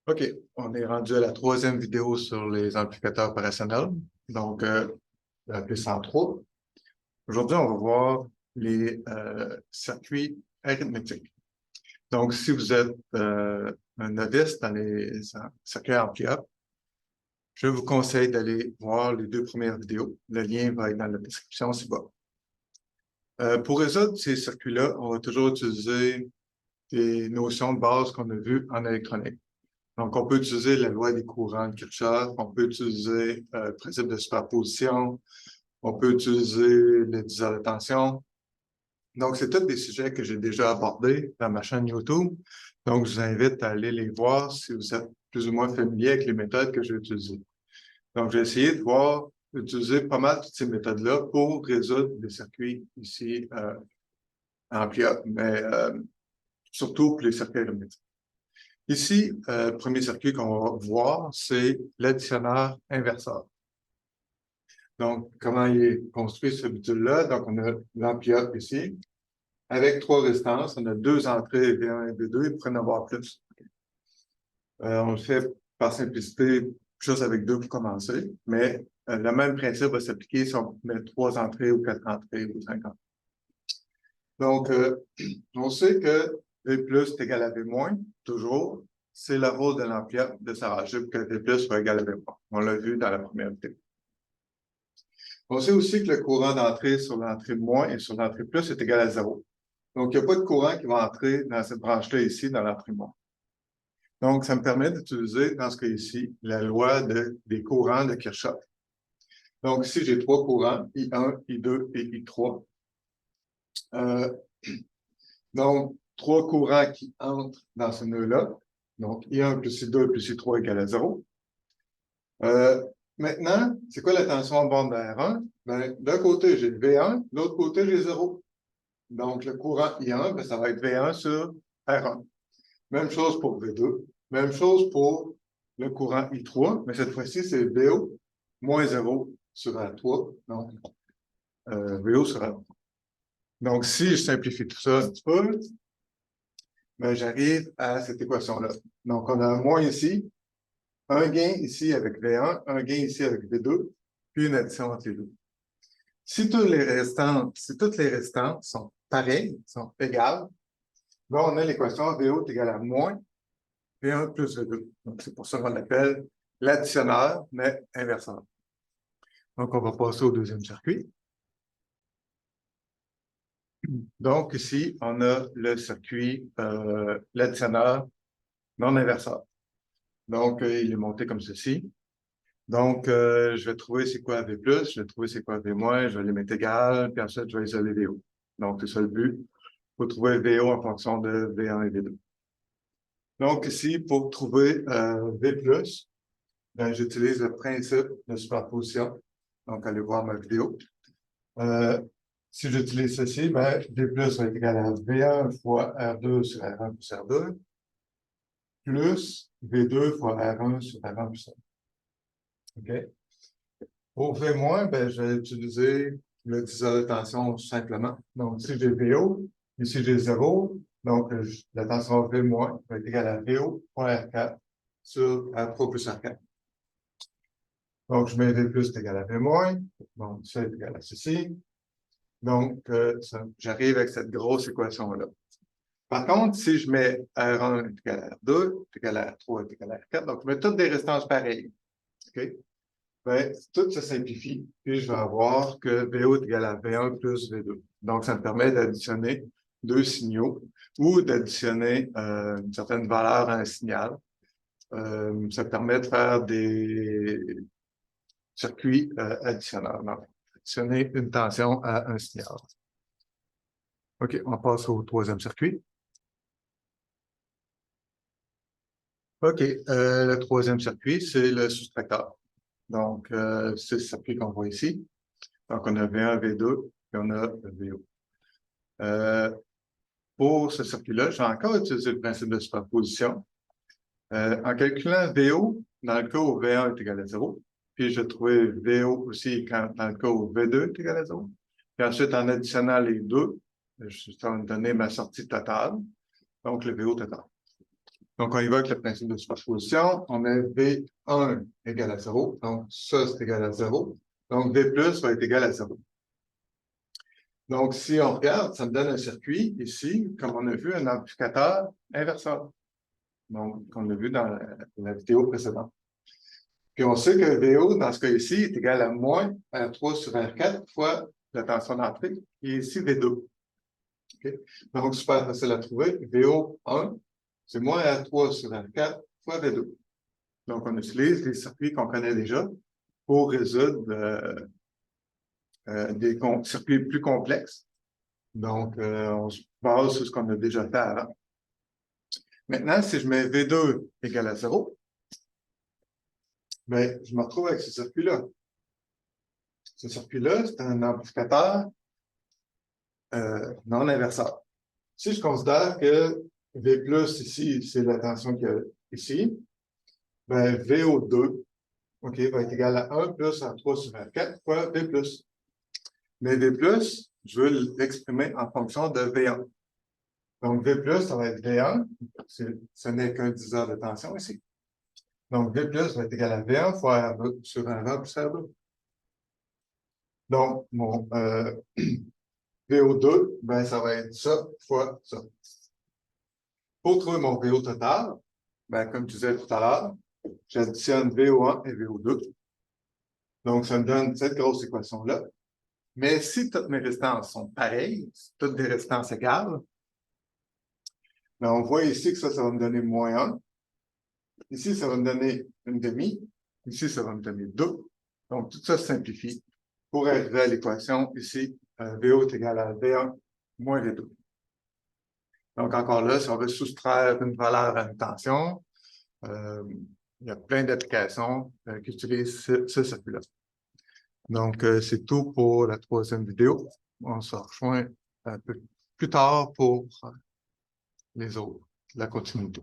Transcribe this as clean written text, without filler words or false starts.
OK, on est rendu à la troisième vidéo sur les amplificateurs opérationnels, donc la P103. Aujourd'hui, on va voir les circuits arithmétiques. Donc, si vous êtes un novice dans les circuits ampli-up, je vous conseille d'aller voir les deux premières vidéos. Le lien va être dans la description ci-bas. Pour résoudre ces circuits-là, on va toujours utiliser des notions de base qu'on a vues en électronique. Donc, on peut utiliser la loi des courants de Kirchhoff, on peut utiliser le principe de superposition, on peut utiliser les diviseurs de tension. Donc, c'est tous des sujets que j'ai déjà abordés dans ma chaîne YouTube. Donc, je vous invite à aller les voir si vous êtes plus ou moins familier avec les méthodes que j'ai utilisées. Donc, j'ai essayé de utiliser pas mal toutes ces méthodes-là pour résoudre les circuits ici ampli-up, mais surtout pour les circuits arithmétiques. Ici, le premier circuit qu'on va voir, c'est l'additionneur inverseur. Donc, comment il est construit ce module-là? Donc, on a l'ampli-up ici, avec trois résistances. On a deux entrées, V1 et V2, il pourrait en avoir plus. On le fait par simplicité, juste avec deux pour commencer, mais le même principe va s'appliquer si on met trois entrées ou quatre entrées ou cinq entrées. Donc, on sait que V plus est égal à V moins, toujours. C'est le rôle de l'ampli-up de s'arranger pour que V plus soit égal à V moins. On l'a vu dans la première vidéo. On sait aussi que le courant d'entrée sur l'entrée moins et sur l'entrée plus est égal à 0. Donc, il n'y a pas de courant qui va entrer dans cette branche-là ici, dans l'entrée moins. Donc, ça me permet d'utiliser, dans ce cas ici, la loi des courants de Kirchhoff. Donc, ici, j'ai trois courants, I1, I2 et I3. Donc, trois courants qui entrent dans ce nœud-là. Donc, I1 plus I2 plus I3 égale à 0. Maintenant, c'est quoi la tension en bande de R1? Ben, d'un côté, j'ai V1, de l'autre côté, j'ai 0. Donc, le courant I1, ben, ça va être V1 sur R1. Même chose pour V2. Même chose pour le courant I3, mais cette fois-ci, c'est VO moins 0 sur R3. Donc, VO sur R1. Donc, si je simplifie tout ça un petit peu, ben, j'arrive à cette équation-là. Donc, on a un moins ici, un gain ici avec V1, un gain ici avec V2, puis une addition entre les deux. Si toutes les restantes sont pareilles, sont égales, là, on a l'équation VO est égal à moins V1 plus V2. Donc, c'est pour ça qu'on l'appelle l'additionneur, mais inverseur. Donc, on va passer au deuxième circuit. Donc, ici, on a le circuit, l'additionneur non inverseur. Donc, il est monté comme ceci. Donc, je vais trouver c'est quoi V+, je vais trouver c'est quoi V-, je vais les mettre égales, puis ensuite, je vais isoler VO. Donc, c'est ça le but. Il faut trouver VO en fonction de V1 et V2. Donc, ici, pour trouver V+, ben, j'utilise le principe de superposition. Donc, allez voir ma vidéo. Si j'utilise ceci, ben, V+ va être égal à V1 fois R2 sur R1 plus R2, plus V2 fois R1 sur R1 plus R1. OK? Pour V-, ben, je vais utiliser le diviseur de tension simplement. Donc, ici, j'ai VO, ici, j'ai 0. Donc, la tension V- va être égale à VO fois R4 sur R3 plus R4. Donc, je mets V+ est égal à V-. Donc, ça est égal à ceci. Donc, j'arrive avec cette grosse équation-là. Par contre, si je mets R1 est égal à R2, est égal à R3 est égal à R4, donc je mets toutes des restances pareilles. OK? Ben, tout se simplifie, puis je vais avoir que VO est égal à V1 plus V2. Donc, ça me permet d'additionner deux signaux ou d'additionner une certaine valeur à un signal. Ça permet de faire des circuits additionnels. Donc, additionner une tension à un signal. OK, on passe au troisième circuit. OK, le troisième circuit, c'est le soustracteur. Donc, c'est le circuit qu'on voit ici. Donc, on a V1, V2, et on a VO. Pour ce circuit-là, j'ai encore utilisé le principe de superposition. En calculant VO, dans le cas où V1 est égal à 0, puis je trouvais VO aussi dans le cas où V2 est égal à 0. Puis ensuite, en additionnant les deux, je vais me donner ma sortie totale, donc le VO total. Donc, on évoque le principe de superposition. On met V1 égale à 0. Donc, ça, c'est égal à 0. Donc, V plus va être égal à 0. Donc, si on regarde, ça me donne un circuit ici, comme on a vu, un amplificateur inverseur. Donc, comme on l'a vu dans la vidéo précédente. Puis, on sait que VO, dans ce cas ici, est égal à moins R3 sur R4 fois la tension d'entrée, et ici V2. Okay? Donc, super facile à trouver. VO1, c'est moins R3 sur R4 fois V2. Donc, on utilise les circuits qu'on connaît déjà pour résoudre des circuits plus complexes. Donc, on se base sur ce qu'on a déjà fait avant. Maintenant, si je mets V2 égale à 0, bien, je me retrouve avec ce circuit-là. Ce circuit-là, c'est un amplificateur non inverseur. Si je considère que V plus ici, c'est la tension qu'il y a ici, ben VO2 va être égal à 1 plus R3 sur R4 fois V plus. Mais V plus, je veux l'exprimer en fonction de V1. Donc, V plus, ça va être V1. Ce n'est qu'un diviseur de tension ici. Donc, V plus va être égal à V1 fois R2 sur R1 plus R2. Donc, mon VO2, ben, ça va être ça fois ça. Pour trouver mon VO total, ben, comme je disais tout à l'heure, j'additionne VO1 et VO2. Donc, ça me donne cette grosse équation-là. Mais si toutes mes résistances sont pareilles, si toutes des résistances égales, ben, on voit ici que ça va me donner moins 1. Ici, ça va me donner une demi. Ici, ça va me donner 2. Donc, tout ça se simplifie pour arriver à l'équation ici, VO est égal à V1 moins V2. Donc, encore là, si on veut soustraire une valeur à une tension, il y a plein d'applications qui utilisent ce circuit-là. Donc, c'est tout pour la 3e vidéo. On se rejoint un peu plus tard pour les autres, la continuité.